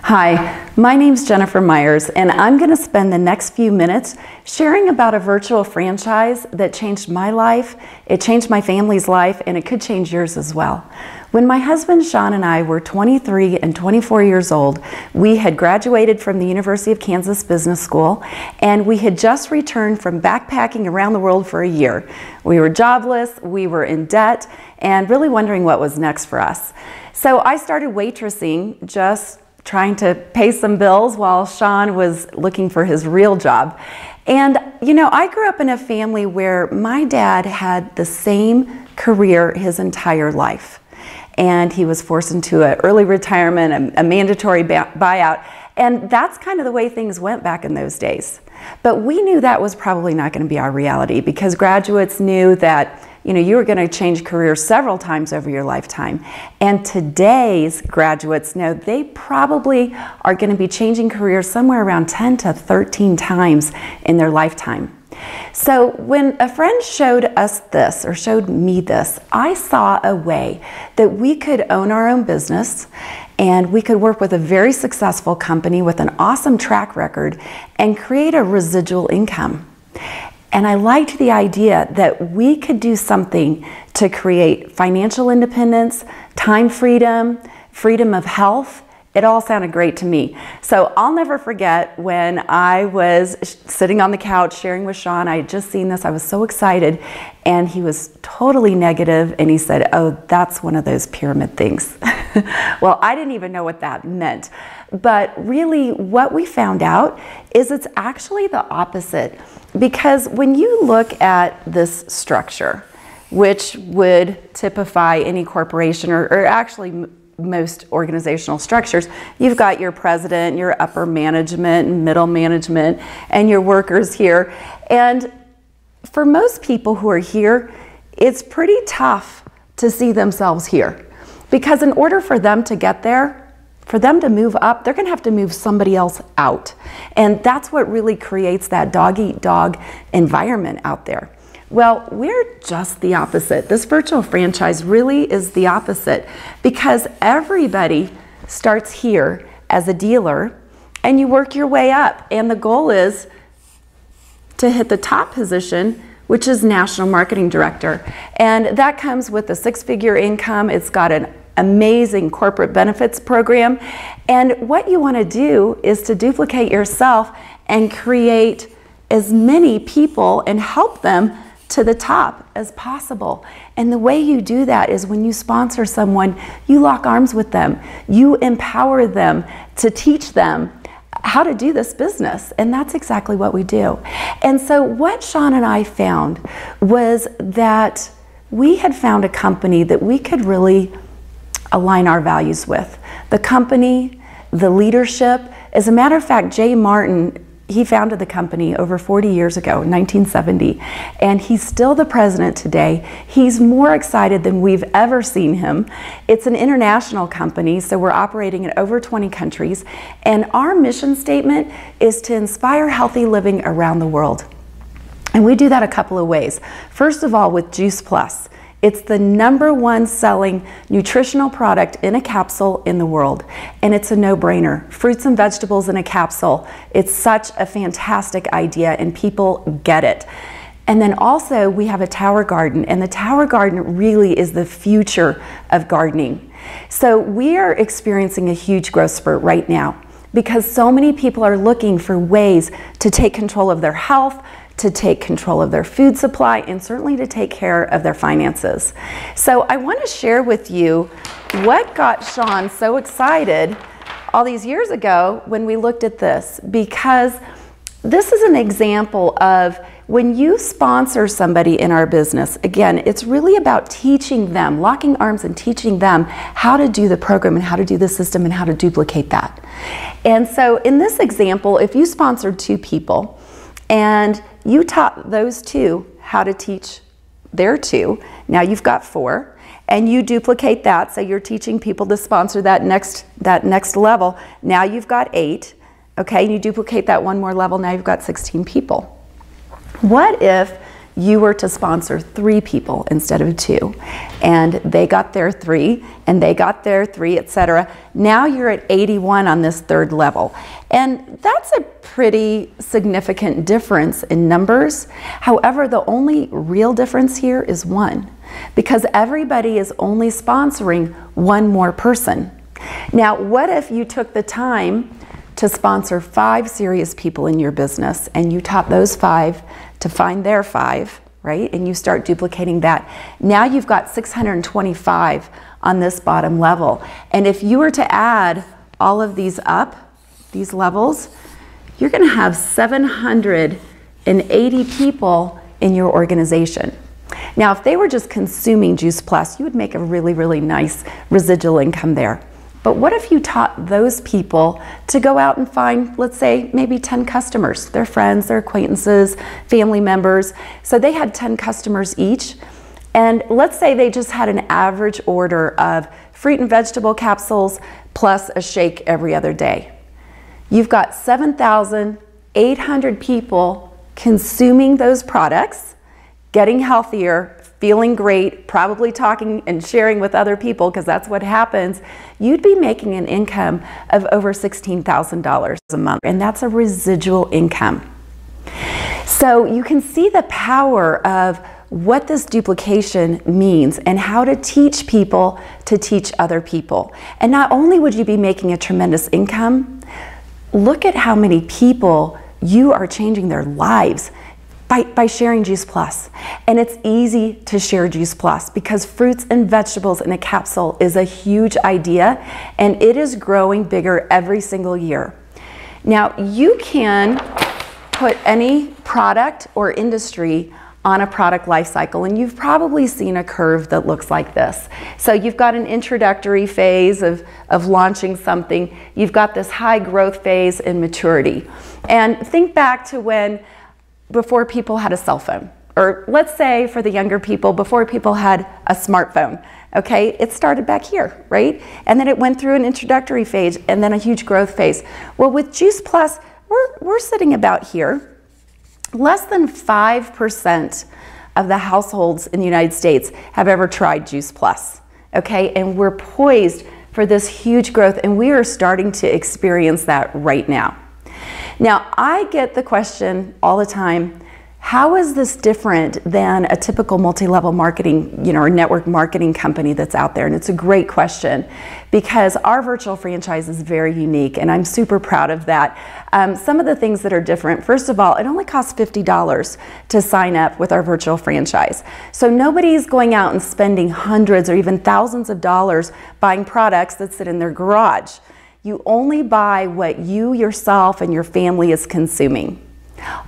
Hi, my name's Jennifer Myers, and I'm going to spend the next few minutes sharing about a virtual franchise that changed my life, it changed my family's life, and it could change yours as well. When my husband Sean and I were 23 and 24 years old, we had graduated from the University of Kansas Business School, and we had just returned from backpacking around the world for a year. We were jobless, we were in debt, and really wondering what was next for us. So I started waitressing, just trying to pay some bills while Sean was looking for his real job. And you know, I grew up in a family where my dad had the same career his entire life. And he was forced into an early retirement, a mandatory buyout. And that's kind of the way things went back in those days. But we knew that was probably not going to be our reality, because graduates knew that you were going to change careers several times over your lifetime. And today's graduates know they probably are going to be changing careers somewhere around 10 to 13 times in their lifetime. So when a friend showed us this, or showed me this, I saw a way that we could own our own business, and we could work with a very successful company with an awesome track record and create a residual income. And I liked the idea that we could do something to create financial independence, time freedom, freedom of health. It all sounded great to me. So I'll never forget when I was sitting on the couch sharing with Sean. I had just seen this, I was so excited, and he was totally negative, and he said, "Oh, that's one of those pyramid things." Well, I didn't even know what that meant. But really what we found out is it's actually the opposite. Because when you look at this structure, which would typify any corporation, or actually most organizational structures, you've got your president, your upper management, middle management, and your workers here. And for most people who are here, it's pretty tough to see themselves here. Because in order for them to get there, for them to move up, they're going to have to move somebody else out. And that's what really creates that dog-eat-dog environment out there. Well, we're just the opposite. This virtual franchise really is the opposite, because everybody starts here as a dealer and you work your way up. And the goal is to hit the top position, which is National Marketing Director. And that comes with a six-figure income. It's got an amazing corporate benefits program. And what you want to do is to duplicate yourself and create as many people and help them to the top as possible. And the way you do that is when you sponsor someone, you lock arms with them. You empower them to teach them how to do this business. And that's exactly what we do. And so what Sean and I found was that we had found a company that we could really align our values with. The company, the leadership. As a matter of fact, Jay Martin, he founded the company over 40 years ago, 1970, and he's still the president today. He's more excited than we've ever seen him. It's an international company, so we're operating in over 20 countries, and our mission statement is to inspire healthy living around the world. And we do that a couple of ways. First of all, with Juice Plus. It's the #1 selling nutritional product in a capsule in the world. And it's a no-brainer. Fruits and vegetables in a capsule. It's such a fantastic idea and people get it. And then also we have a tower garden, and the tower garden really is the future of gardening. So we are experiencing a huge growth spurt right now because so many people are looking for ways to take control of their health, to take control of their food supply, and certainly to take care of their finances. So I want to share with you what got Sean so excited all these years ago when we looked at this, because this is an example of when you sponsor somebody in our business, again, it's really about teaching them, locking arms and teaching them how to do the program and how to do the system and how to duplicate that. And so in this example, if you sponsored 2 people and you taught those 2 how to teach their 2. Now you've got 4, and you duplicate that, so you're teaching people to sponsor that next level. Now you've got 8, okay, and you duplicate that 1 more level, now you've got 16 people. What if you were to sponsor 3 people instead of 2. And they got their 3, and they got their 3, etc. Now you're at 81 on this 3rd level. And that's a pretty significant difference in numbers. However, the only real difference here is 1, because everybody is only sponsoring 1 more person. Now, what if you took the time to sponsor 5 serious people in your business, and you taught those 5 to find their 5, right? And you start duplicating that. Now you've got 625 on this bottom level. And if you were to add all of these up, these levels, you're going to have 780 people in your organization. Now, if they were just consuming Juice Plus, you would make a really, really nice residual income there. But what if you taught those people to go out and find, let's say, maybe 10 customers, their friends, their acquaintances, family members. So they had 10 customers each. And let's say they just had an average order of fruit and vegetable capsules plus a shake every other day. You've got 7,800 people consuming those products, getting healthier, feeling great, probably talking and sharing with other people, because that's what happens. You'd be making an income of over $16,000 a month, and that's a residual income. So you can see the power of what this duplication means and how to teach people to teach other people. And not only would you be making a tremendous income, look at how many people you are changing their lives by sharing Juice Plus. And it's easy to share Juice Plus because fruits and vegetables in a capsule is a huge idea, and it is growing bigger every single year. Now, you can put any product or industry on a product life cycle, and you've probably seen a curve that looks like this. So you've got an introductory phase of launching something. You've got this high growth phase and maturity. And think back to before people had a cell phone, or let's say for the younger people, before people had a smartphone. Okay, it started back here, right? And then it went through an introductory phase and then a huge growth phase. Well, with Juice Plus, we're sitting about here. Less than 5% of the households in the United States have ever tried Juice Plus. Okay, and we're poised for this huge growth, and we are starting to experience that right now. Now, I get the question all the time, how is this different than a typical multi-level marketing, or network marketing company that's out there? And it's a great question because our virtual franchise is very unique, and I'm super proud of that. Some of the things that are different, first of all, it only costs $50 to sign up with our virtual franchise. So nobody's going out and spending hundreds or even thousands of dollars buying products that sit in their garage. You only buy what you yourself and your family is consuming.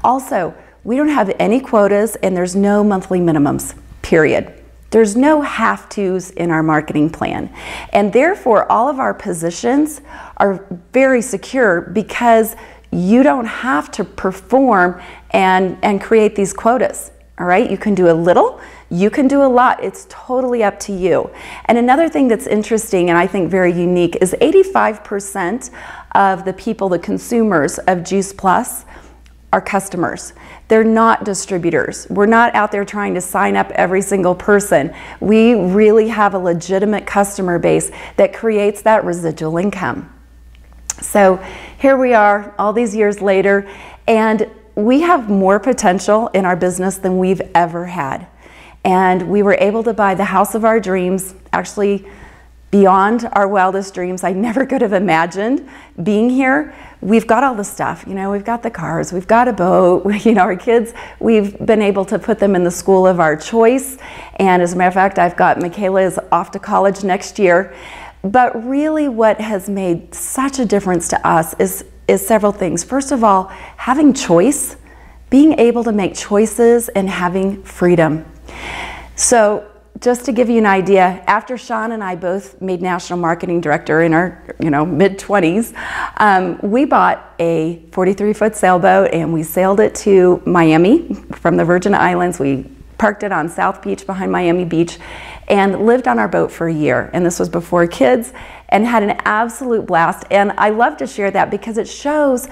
Also, we don't have any quotas, and there's no monthly minimums, period. There's no have-tos in our marketing plan. And therefore, all of our positions are very secure because you don't have to perform and create these quotas. All right, you can do a little, you can do a lot. It's totally up to you. And another thing that's interesting and I think very unique is 85% of the people, the consumers of Juice Plus, are customers. They're not distributors. We're not out there trying to sign up every single person. We really have a legitimate customer base that creates that residual income. So here we are all these years later, and we have more potential in our business than we've ever had. And we were able to buy the house of our dreams, actually beyond our wildest dreams. I never could have imagined being here. We've got all the stuff, we've got the cars, we've got a boat, our kids, we've been able to put them in the school of our choice. And as a matter of fact, I've got Michaela is off to college next year. But really what has made such a difference to us is several things. First of all, having choice, being able to make choices and having freedom. So just to give you an idea, after Sean and I both made national marketing director in our mid-20s, we bought a 43-foot sailboat and we sailed it to Miami from the Virgin Islands. We parked it on South Beach behind Miami Beach and lived on our boat for a year. And this was before kids, and had an absolute blast. And I love to share that because it shows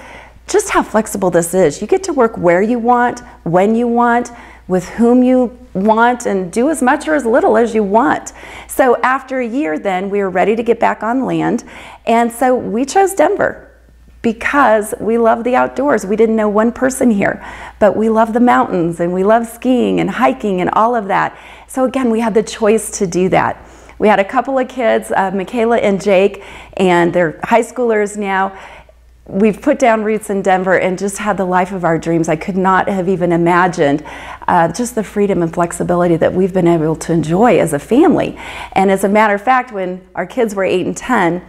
just how flexible this is. You get to work where you want, when you want. with whom you want and do as much or as little as you want. So after a year then, we were ready to get back on land. And so we chose Denver because we love the outdoors. We didn't know one person here, but we love the mountains and we love skiing and hiking and all of that. So again, we had the choice to do that. We had a couple of kids, Michaela and Jake, and they're high schoolers now. We've put down roots in Denver and just had the life of our dreams. I could not have even imagined just the freedom and flexibility that we've been able to enjoy as a family. And as a matter of fact, when our kids were 8 and 10,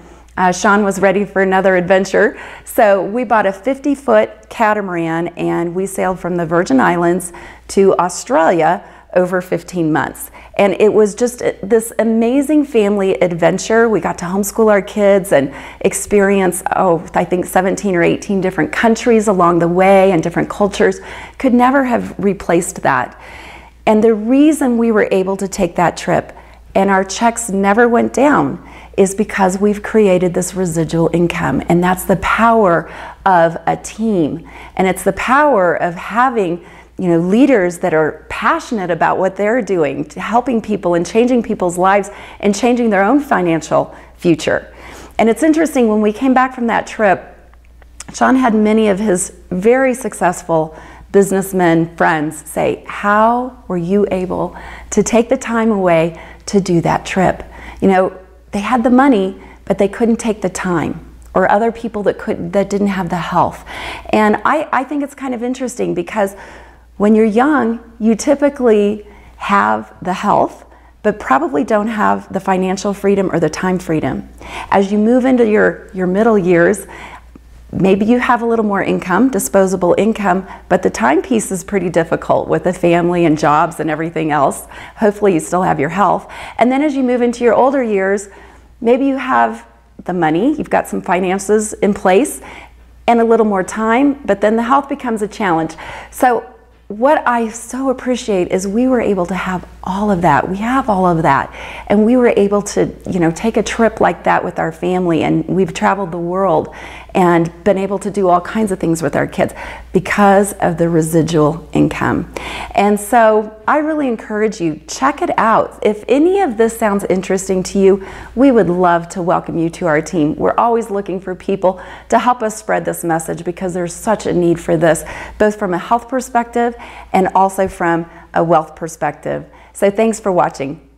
Sean was ready for another adventure. So we bought a 50-foot catamaran and we sailed from the Virgin Islands to Australia over 15 months. And it was just this amazing family adventure. We got to homeschool our kids and experience, I think 17 or 18 different countries along the way and different cultures. Could never have replaced that. And the reason we were able to take that trip and our checks never went down is because we've created this residual income. And that's the power of a team. And it's the power of having leaders that are passionate about what they're doing, helping people and changing people's lives and changing their own financial future. And it's interesting, when we came back from that trip, Sean had many of his very successful businessmen friends say, how were you able to take the time away to do that trip? They had the money, but they couldn't take the time, or other people that didn't have the health. And I think it's kind of interesting because when you're young, you typically have the health, but probably don't have the financial freedom or the time freedom. As you move into your middle years, maybe you have a little more income, disposable income, but the time piece is pretty difficult with the family and jobs and everything else. Hopefully you still have your health. And then as you move into your older years, maybe you have the money, you've got some finances in place and a little more time, but then the health becomes a challenge. So what I so appreciate is we were able to have all of that. We have all of that. And we were able to, take a trip like that with our family, and we've traveled the world and been able to do all kinds of things with our kids because of the residual income. And so I really encourage you, check it out. If any of this sounds interesting to you, we would love to welcome you to our team. We're always looking for people to help us spread this message because there's such a need for this, both from a health perspective and also from a wealth perspective. So thanks for watching.